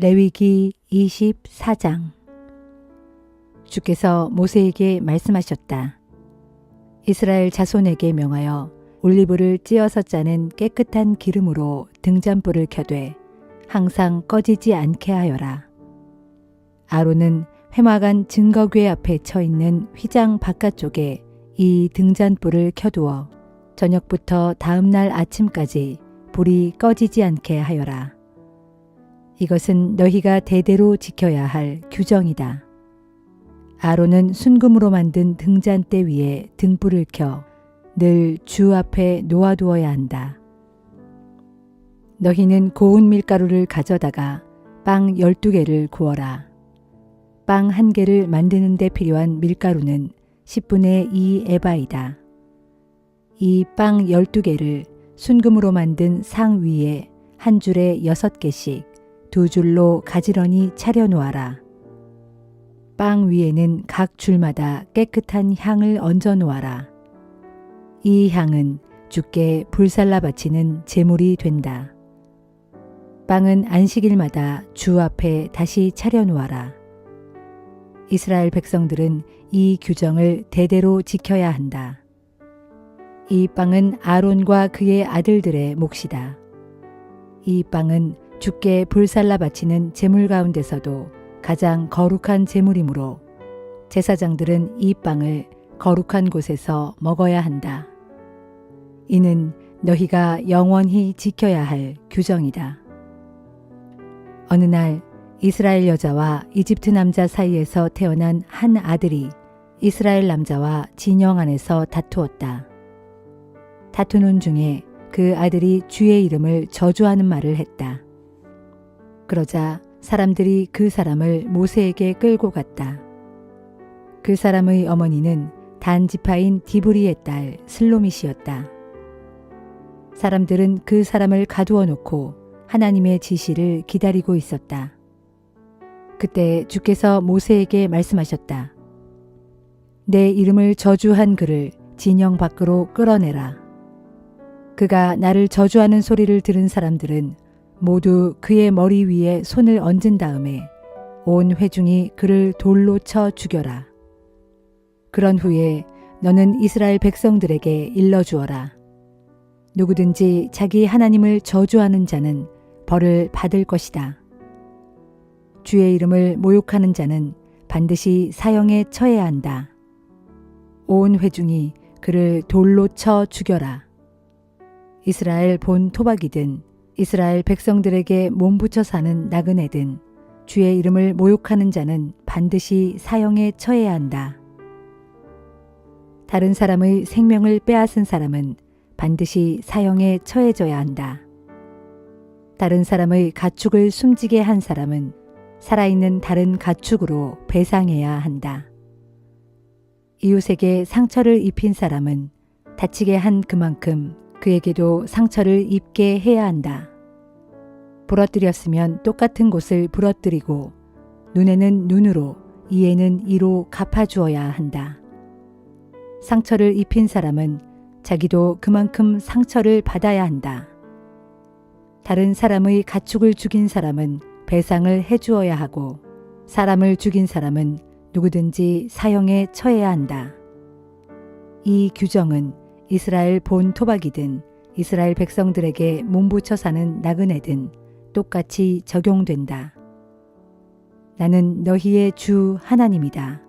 레위기 24장. 주께서 모세에게 말씀하셨다. 이스라엘 자손에게 명하여 올리브를 찧어서 짜는 깨끗한 기름으로 등잔불을 켜되 항상 꺼지지 않게 하여라. 아론은 회막안 증거궤 앞에 쳐 있는 휘장 바깥쪽에 이 등잔불을 켜두어 저녁부터 다음 날 아침까지 불이 꺼지지 않게 하여라. 이것은 너희가 대대로 지켜야 할 규정이다. 아론은 순금으로 만든 등잔대 위에 등불을 켜 늘 주 앞에 놓아두어야 한다. 너희는 고운 밀가루를 가져다가 빵 12개를 구워라. 빵 1개를 만드는 데 필요한 밀가루는 10분의 2 에바이다. 이 빵 12개를 순금으로 만든 상 위에 한 줄에 6개씩 2줄로 가지런히 차려 놓아라. 빵 위에는 각 줄마다 깨끗한 향을 얹어 놓아라. 이 향은 주께 불살라 바치는 제물이 된다. 빵은 안식일마다 주 앞에 다시 차려 놓아라. 이스라엘 백성들은 이 규정을 대대로 지켜야 한다. 이 빵은 아론과 그의 아들들의 몫이다. 이 빵은 주께 불살라 바치는 제물 가운데서도 가장 거룩한 제물이므로 제사장들은 이 빵을 거룩한 곳에서 먹어야 한다. 이는 너희가 영원히 지켜야 할 규정이다. 어느 날 이스라엘 여자와 이집트 남자 사이에서 태어난 한 아들이 이스라엘 남자와 진영 안에서 다투었다. 다투는 중에 그 아들이 주의 이름을 저주하는 말을 했다. 그러자 사람들이 그 사람을 모세에게 끌고 갔다. 그 사람의 어머니는 단 지파인 디브리의 딸 슬로밋이었다. 사람들은 그 사람을 가두어 놓고 하나님의 지시를 기다리고 있었다. 그때 주께서 모세에게 말씀하셨다. 내 이름을 저주한 그를 진영 밖으로 끌어내라. 그가 나를 저주하는 소리를 들은 사람들은 모두 그의 머리 위에 손을 얹은 다음에 온 회중이 그를 돌로 쳐 죽여라. 그런 후에 너는 이스라엘 백성들에게 일러주어라. 누구든지 자기 하나님을 저주하는 자는 벌을 받을 것이다. 주의 이름을 모욕하는 자는 반드시 사형에 처해야 한다. 온 회중이 그를 돌로 쳐 죽여라. 이스라엘 본 토박이든 이스라엘 백성들에게 몸붙여 사는 나그네든 주의 이름을 모욕하는 자는 반드시 사형에 처해야 한다. 다른 사람의 생명을 빼앗은 사람은 반드시 사형에 처해져야 한다. 다른 사람의 가축을 숨지게 한 사람은 살아있는 다른 가축으로 배상해야 한다. 이웃에게 상처를 입힌 사람은 다치게 한 그만큼 그에게도 상처를 입게 해야 한다. 부러뜨렸으면 똑같은 곳을 부러뜨리고 눈에는 눈으로 이에는 이로 갚아주어야 한다. 상처를 입힌 사람은 자기도 그만큼 상처를 받아야 한다. 다른 사람의 가축을 죽인 사람은 배상을 해주어야 하고 사람을 죽인 사람은 누구든지 사형에 처해야 한다. 이 규정은 이스라엘 본 토박이든 이스라엘 백성들에게 몸붙여 사는 나그네든 똑같이 적용된다. 나는 너희의 주 하나님이다.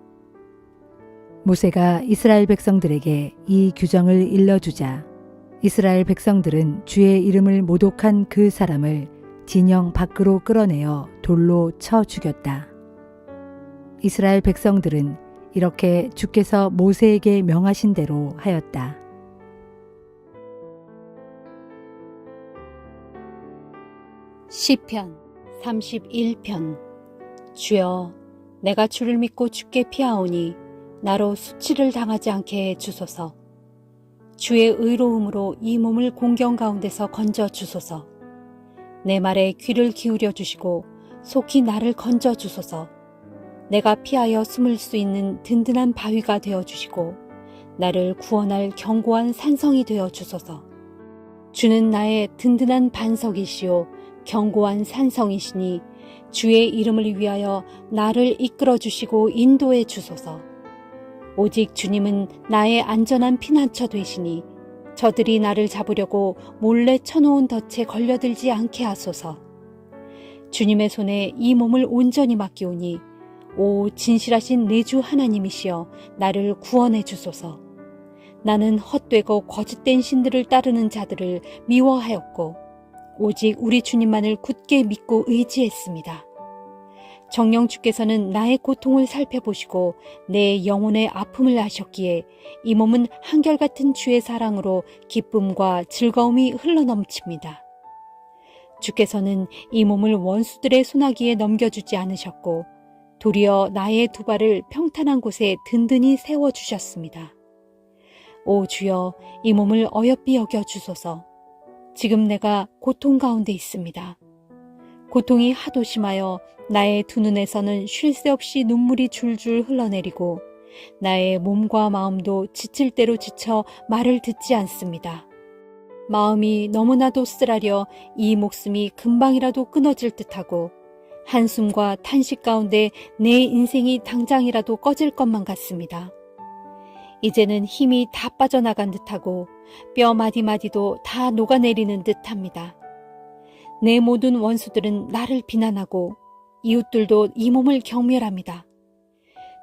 모세가 이스라엘 백성들에게 이 규정을 일러주자 이스라엘 백성들은 주의 이름을 모독한 그 사람을 진영 밖으로 끌어내어 돌로 쳐 죽였다. 이스라엘 백성들은 이렇게 주께서 모세에게 명하신 대로 하였다. 시편 31편. 주여, 내가 주를 믿고 주께 피하오니 나로 수치를 당하지 않게 해 주소서. 주의 의로움으로 이 몸을 공경 가운데서 건져 주소서. 내 말에 귀를 기울여 주시고 속히 나를 건져 주소서. 내가 피하여 숨을 수 있는 든든한 바위가 되어 주시고 나를 구원할 견고한 산성이 되어 주소서. 주는 나의 든든한 반석이시요 견고한 산성이시니 주의 이름을 위하여 나를 이끌어 주시고 인도해 주소서. 오직 주님은 나의 안전한 피난처 되시니 저들이 나를 잡으려고 몰래 쳐놓은 덫에 걸려들지 않게 하소서. 주님의 손에 이 몸을 온전히 맡기오니 오 진실하신 내 주 하나님이시여 나를 구원해 주소서. 나는 헛되고 거짓된 신들을 따르는 자들을 미워하였고 오직 우리 주님만을 굳게 믿고 의지했습니다. 정녕 주께서는 나의 고통을 살펴보시고 내 영혼의 아픔을 아셨기에 이 몸은 한결같은 주의 사랑으로 기쁨과 즐거움이 흘러넘칩니다. 주께서는 이 몸을 원수들의 손아귀에 넘겨주지 않으셨고 도리어 나의 두 발을 평탄한 곳에 든든히 세워주셨습니다. 오 주여 이 몸을 어여삐 여겨 주소서. 지금 내가 고통 가운데 있습니다. 고통이 하도 심하여 나의 두 눈에서는 쉴 새 없이 눈물이 줄줄 흘러내리고 나의 몸과 마음도 지칠 대로 지쳐 말을 듣지 않습니다. 마음이 너무나도 쓰라려 이 목숨이 금방이라도 끊어질 듯하고 한숨과 탄식 가운데 내 인생이 당장이라도 꺼질 것만 같습니다. 이제는 힘이 다 빠져나간 듯하고 뼈 마디마디도 다 녹아내리는 듯합니다. 내 모든 원수들은 나를 비난하고 이웃들도 이 몸을 경멸합니다.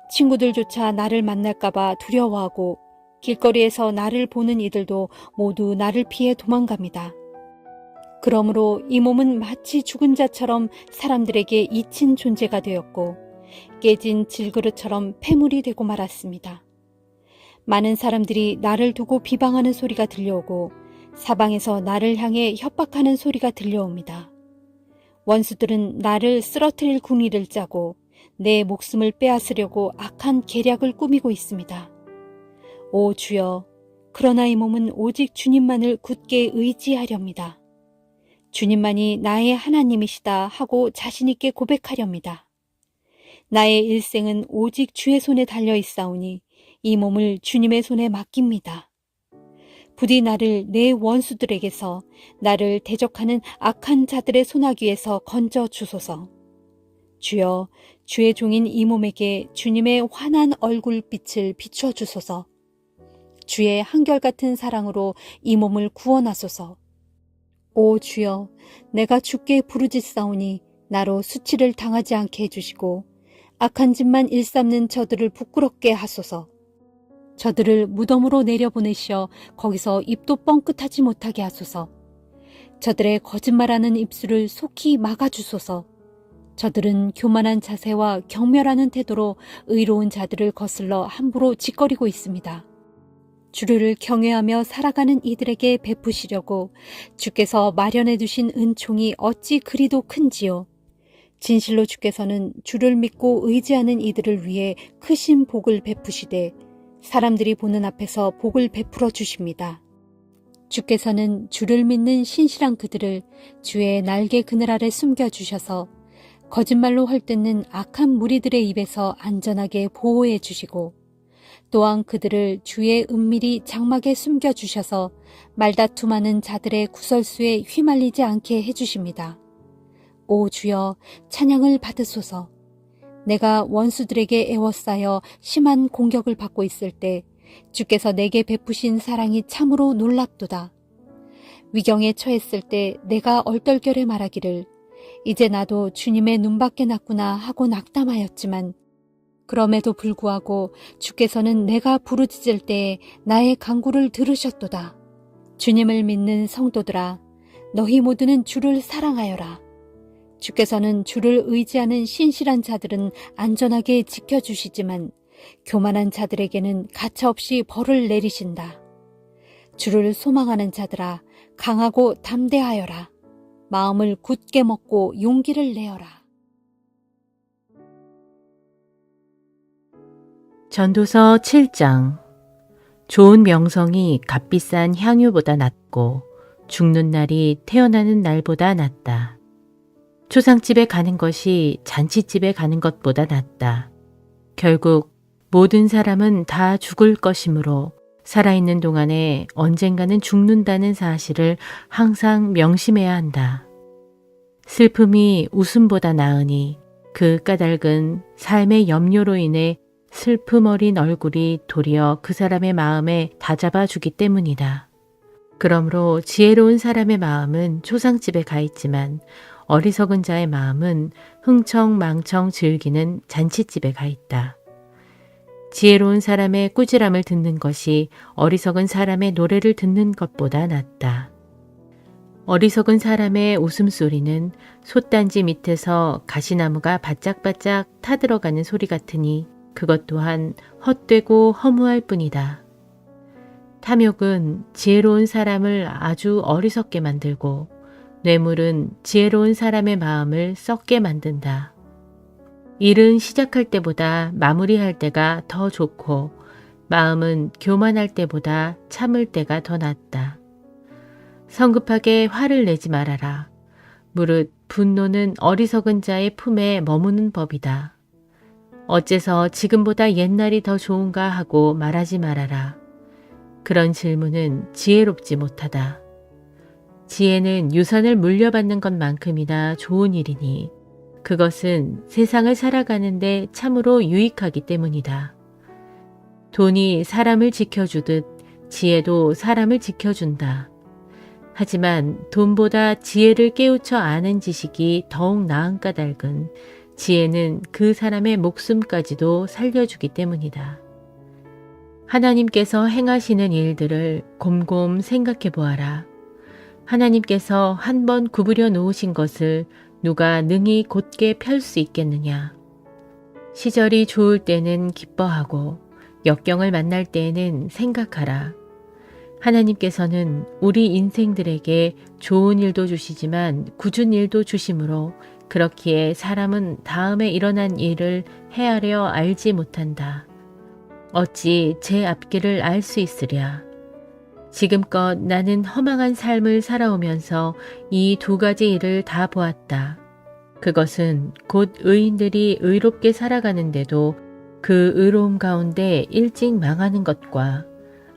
친구들조차 나를 만날까봐 두려워하고 길거리에서 나를 보는 이들도 모두 나를 피해 도망갑니다. 그러므로 이 몸은 마치 죽은 자처럼 사람들에게 잊힌 존재가 되었고 깨진 질그릇처럼 폐물이 되고 말았습니다. 많은 사람들이 나를 두고 비방하는 소리가 들려오고 사방에서 나를 향해 협박하는 소리가 들려옵니다. 원수들은 나를 쓰러뜨릴 궁리를 짜고 내 목숨을 빼앗으려고 악한 계략을 꾸미고 있습니다. 오 주여, 그러나 이 몸은 오직 주님만을 굳게 의지하렵니다. 주님만이 나의 하나님이시다 하고 자신있게 고백하렵니다. 나의 일생은 오직 주의 손에 달려 있사오니 이 몸을 주님의 손에 맡깁니다. 부디 나를 내 원수들에게서 나를 대적하는 악한 자들의 손아귀에서 건져 주소서. 주여, 주의 종인 이 몸에게 주님의 환한 얼굴빛을 비춰 주소서. 주의 한결같은 사랑으로 이 몸을 구원하소서. 오 주여, 내가 주께 부르짖사오니 나로 수치를 당하지 않게 해주시고 악한 짓만 일삼는 저들을 부끄럽게 하소서. 저들을 무덤으로 내려보내시어 거기서 입도 뻥끗하지 못하게 하소서. 저들의 거짓말하는 입술을 속히 막아주소서. 저들은 교만한 자세와 경멸하는 태도로 의로운 자들을 거슬러 함부로 짓거리고 있습니다. 주를 경외하며 살아가는 이들에게 베푸시려고 주께서 마련해 두신 은총이 어찌 그리도 큰지요. 진실로 주께서는 주를 믿고 의지하는 이들을 위해 크신 복을 베푸시되 사람들이 보는 앞에서 복을 베풀어 주십니다. 주께서는 주를 믿는 신실한 그들을 주의 날개 그늘 아래 숨겨주셔서 거짓말로 헐뜯는 악한 무리들의 입에서 안전하게 보호해 주시고 또한 그들을 주의 은밀히 장막에 숨겨주셔서 말다툼하는 자들의 구설수에 휘말리지 않게 해주십니다. 오 주여, 찬양을 받으소서. 내가 원수들에게 애워싸여 심한 공격을 받고 있을 때 주께서 내게 베푸신 사랑이 참으로 놀랍도다. 위경에 처했을 때 내가 얼떨결에 말하기를 이제 나도 주님의 눈밖에 났구나 하고 낙담하였지만 그럼에도 불구하고 주께서는 내가 부르짖을 때에 나의 간구를 들으셨도다. 주님을 믿는 성도들아, 너희 모두는 주를 사랑하여라. 주께서는 주를 의지하는 신실한 자들은 안전하게 지켜주시지만 교만한 자들에게는 가차없이 벌을 내리신다. 주를 소망하는 자들아, 강하고 담대하여라. 마음을 굳게 먹고 용기를 내어라. 전도서 7장. 좋은 명성이 값비싼 향유보다 낫고 죽는 날이 태어나는 날보다 낫다. 초상집에 가는 것이 잔치집에 가는 것보다 낫다. 결국 모든 사람은 다 죽을 것이므로 살아있는 동안에 언젠가는 죽는다는 사실을 항상 명심해야 한다. 슬픔이 웃음보다 나으니 그 까닭은 삶의 염려로 인해 슬픔 어린 얼굴이 도리어 그 사람의 마음에 다잡아 주기 때문이다. 그러므로 지혜로운 사람의 마음은 초상집에 가 있지만 어리석은 자의 마음은 흥청망청 즐기는 잔치집에 가 있다. 지혜로운 사람의 꾸지람을 듣는 것이 어리석은 사람의 노래를 듣는 것보다 낫다. 어리석은 사람의 웃음소리는 솥단지 밑에서 가시나무가 바짝바짝 타들어가는 소리 같으니 그것 또한 헛되고 허무할 뿐이다. 탐욕은 지혜로운 사람을 아주 어리석게 만들고 뇌물은 지혜로운 사람의 마음을 썩게 만든다. 일은 시작할 때보다 마무리할 때가 더 좋고 마음은 교만할 때보다 참을 때가 더 낫다. 성급하게 화를 내지 말아라. 무릇 분노는 어리석은 자의 품에 머무는 법이다. 어째서 지금보다 옛날이 더 좋은가 하고 말하지 말아라. 그런 질문은 지혜롭지 못하다. 지혜는 유산을 물려받는 것만큼이나 좋은 일이니 그것은 세상을 살아가는데 참으로 유익하기 때문이다. 돈이 사람을 지켜주듯 지혜도 사람을 지켜준다. 하지만 돈보다 지혜를 깨우쳐 아는 지식이 더욱 나은 까닭은 지혜는 그 사람의 목숨까지도 살려주기 때문이다. 하나님께서 행하시는 일들을 곰곰 생각해 보아라. 하나님께서 한 번 구부려 놓으신 것을 누가 능히 곧게 펼 수 있겠느냐. 시절이 좋을 때는 기뻐하고 역경을 만날 때에는 생각하라. 하나님께서는 우리 인생들에게 좋은 일도 주시지만 굳은 일도 주심으로 그렇기에 사람은 다음에 일어난 일을 헤아려 알지 못한다. 어찌 제 앞길을 알 수 있으랴. 지금껏 나는 허망한 삶을 살아오면서 이 두 가지 일을 다 보았다. 그것은 곧 의인들이 의롭게 살아가는데도 그 의로움 가운데 일찍 망하는 것과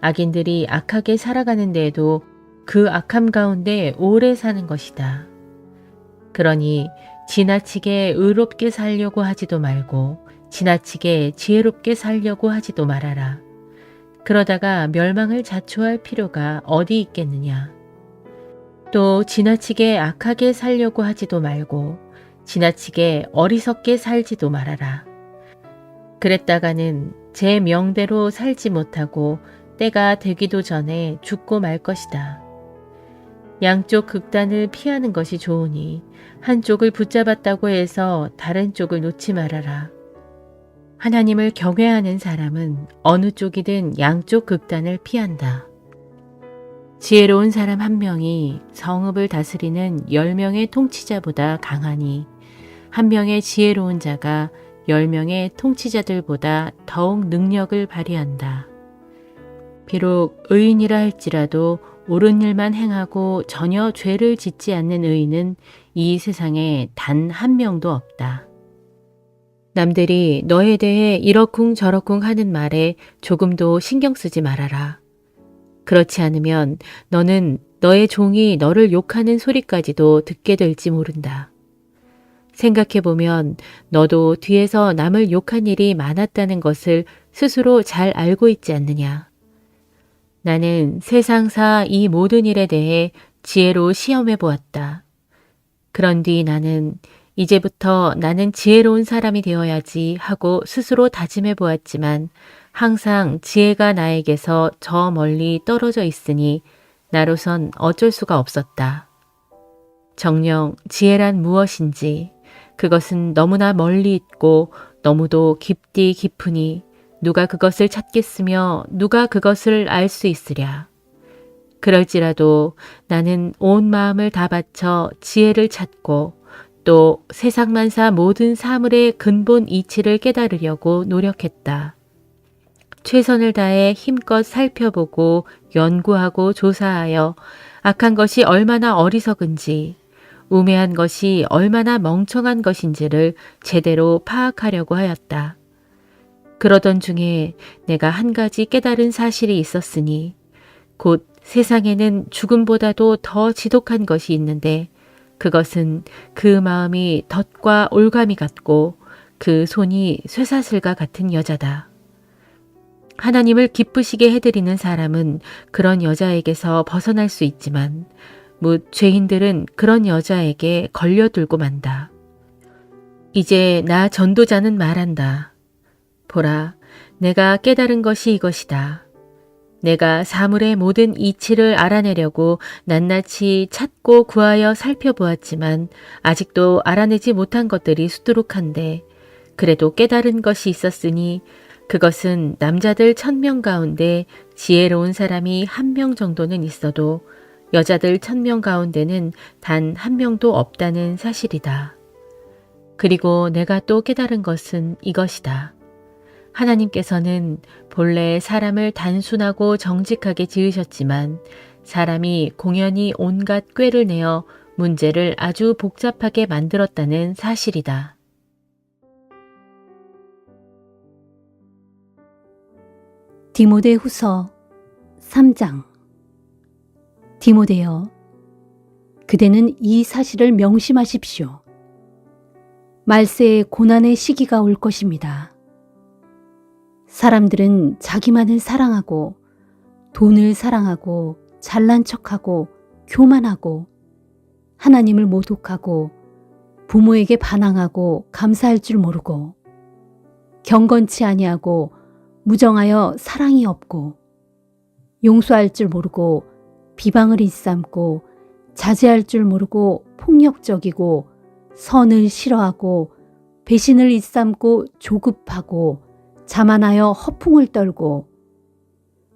악인들이 악하게 살아가는데도 그 악함 가운데 오래 사는 것이다. 그러니 지나치게 의롭게 살려고 하지도 말고 지나치게 지혜롭게 살려고 하지도 말아라. 그러다가 멸망을 자초할 필요가 어디 있겠느냐. 또 지나치게 악하게 살려고 하지도 말고 지나치게 어리석게 살지도 말아라. 그랬다가는 제 명대로 살지 못하고 때가 되기도 전에 죽고 말 것이다. 양쪽 극단을 피하는 것이 좋으니 한쪽을 붙잡았다고 해서 다른 쪽을 놓지 말아라. 하나님을 경외하는 사람은 어느 쪽이든 양쪽 극단을 피한다. 지혜로운 사람 한 명이 성읍을 다스리는 10명의 통치자보다 강하니 한 명의 지혜로운 자가 10명의 통치자들보다 더욱 능력을 발휘한다. 비록 의인이라 할지라도 옳은 일만 행하고 전혀 죄를 짓지 않는 의인은 이 세상에 단 한 명도 없다. 남들이 너에 대해 이러쿵 저러쿵 하는 말에 조금도 신경 쓰지 말아라. 그렇지 않으면 너는 너의 종이 너를 욕하는 소리까지도 듣게 될지 모른다. 생각해보면 너도 뒤에서 남을 욕한 일이 많았다는 것을 스스로 잘 알고 있지 않느냐. 나는 세상사 이 모든 일에 대해 지혜로 시험해 보았다. 그런 뒤 나는 이제부터 나는 지혜로운 사람이 되어야지 하고 스스로 다짐해 보았지만 항상 지혜가 나에게서 저 멀리 떨어져 있으니 나로선 어쩔 수가 없었다. 정녕 지혜란 무엇인지 그것은 너무나 멀리 있고 너무도 깊디 깊으니 누가 그것을 찾겠으며 누가 그것을 알 수 있으랴. 그럴지라도 나는 온 마음을 다 바쳐 지혜를 찾고 또 세상만사 모든 사물의 근본 이치를 깨달으려고 노력했다. 최선을 다해 힘껏 살펴보고 연구하고 조사하여 악한 것이 얼마나 어리석은지, 우매한 것이 얼마나 멍청한 것인지를 제대로 파악하려고 하였다. 그러던 중에 내가 한 가지 깨달은 사실이 있었으니 곧 세상에는 죽음보다도 더 지독한 것이 있는데 그것은 그 마음이 덫과 올가미 같고 그 손이 쇠사슬과 같은 여자다. 하나님을 기쁘시게 해드리는 사람은 그런 여자에게서 벗어날 수 있지만 뭇 죄인들은 그런 여자에게 걸려들고 만다. 이제 나 전도자는 말한다. 보라, 내가 깨달은 것이 이것이다. 내가 사물의 모든 이치를 알아내려고 낱낱이 찾고 구하여 살펴보았지만 아직도 알아내지 못한 것들이 수두룩한데 그래도 깨달은 것이 있었으니 그것은 남자들 1000명 가운데 지혜로운 사람이 1명 정도는 있어도 여자들 1000명 가운데는 단 1명도 없다는 사실이다. 그리고 내가 또 깨달은 것은 이것이다. 하나님께서는 본래 사람을 단순하고 정직하게 지으셨지만 사람이 공연히 온갖 꾀를 내어 문제를 아주 복잡하게 만들었다는 사실이다. 디모데후서 3장. 디모데여, 그대는 이 사실을 명심하십시오. 말세에 고난의 시기가 올 것입니다. 사람들은 자기만을 사랑하고 돈을 사랑하고 잘난 척하고 교만하고 하나님을 모독하고 부모에게 반항하고 감사할 줄 모르고 경건치 아니하고 무정하여 사랑이 없고 용서할 줄 모르고 비방을 일삼고 자제할 줄 모르고 폭력적이고 선을 싫어하고 배신을 일삼고 조급하고 자만하여 허풍을 떨고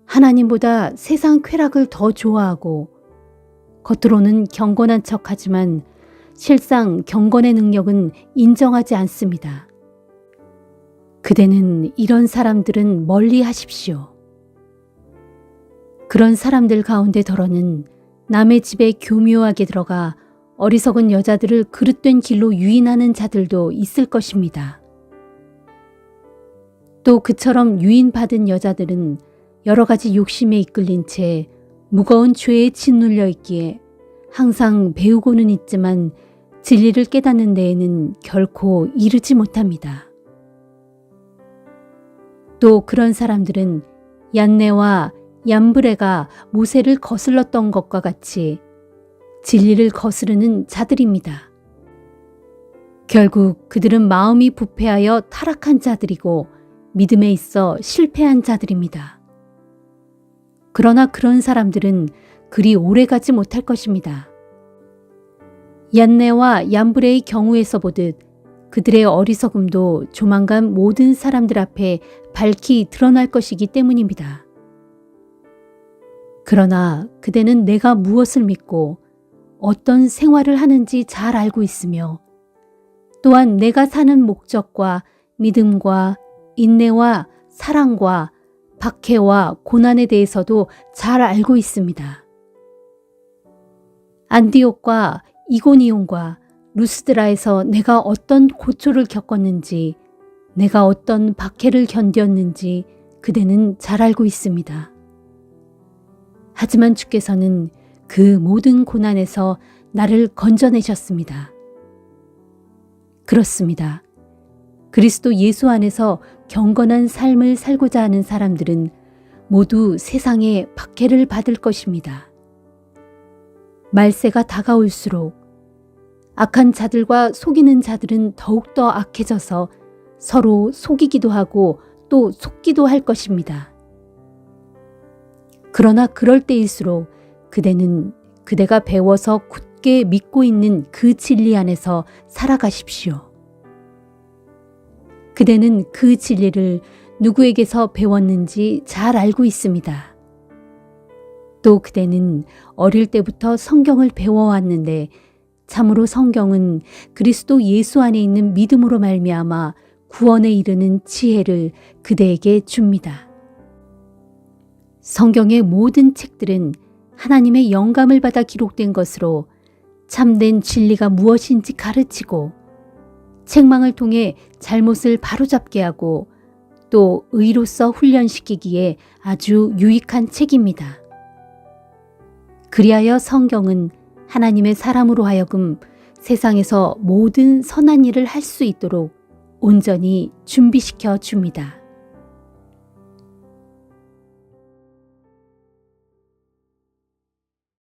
하나님보다 세상 쾌락을 더 좋아하고 겉으로는 경건한 척하지만 실상 경건의 능력은 인정하지 않습니다. 그대는 이런 사람들은 멀리 하십시오. 그런 사람들 가운데 더러는 남의 집에 교묘하게 들어가 어리석은 여자들을 그릇된 길로 유인하는 자들도 있을 것입니다. 또 그처럼 유인받은 여자들은 여러 가지 욕심에 이끌린 채 무거운 죄에 짓눌려 있기에 항상 배우고는 있지만 진리를 깨닫는 데에는 결코 이르지 못합니다. 또 그런 사람들은 얀네와 얀브레가 모세를 거슬렀던 것과 같이 진리를 거스르는 자들입니다. 결국 그들은 마음이 부패하여 타락한 자들이고 믿음에 있어 실패한 자들입니다. 그러나 그런 사람들은 그리 오래가지 못할 것입니다. 얀네와 얀브레의 경우에서 보듯 그들의 어리석음도 조만간 모든 사람들 앞에 밝히 드러날 것이기 때문입니다. 그러나 그대는 내가 무엇을 믿고 어떤 생활을 하는지 잘 알고 있으며 또한 내가 사는 목적과 믿음과 인내와 사랑과 박해와 고난에 대해서도 잘 알고 있습니다. 안디옥과 이고니온과 루스드라에서 내가 어떤 고초를 겪었는지, 내가 어떤 박해를 견뎠는지 그대는 잘 알고 있습니다. 하지만 주께서는 그 모든 고난에서 나를 건져내셨습니다. 그렇습니다. 그리스도 예수 안에서 경건한 삶을 살고자 하는 사람들은 모두 세상에 박해를 받을 것입니다. 말세가 다가올수록 악한 자들과 속이는 자들은 더욱더 악해져서 서로 속이기도 하고 또 속기도 할 것입니다. 그러나 그럴 때일수록 그대는 그대가 배워서 굳게 믿고 있는 그 진리 안에서 살아가십시오. 그대는 그 진리를 누구에게서 배웠는지 잘 알고 있습니다. 또 그대는 어릴 때부터 성경을 배워왔는데 참으로 성경은 그리스도 예수 안에 있는 믿음으로 말미암아 구원에 이르는 지혜를 그대에게 줍니다. 성경의 모든 책들은 하나님의 영감을 받아 기록된 것으로 참된 진리가 무엇인지 가르치고 책망을 통해 잘못을 바로잡게 하고 또 의로서 훈련시키기에 아주 유익한 책입니다. 그리하여 성경은 하나님의 사람으로 하여금 세상에서 모든 선한 일을 할 수 있도록 온전히 준비시켜 줍니다.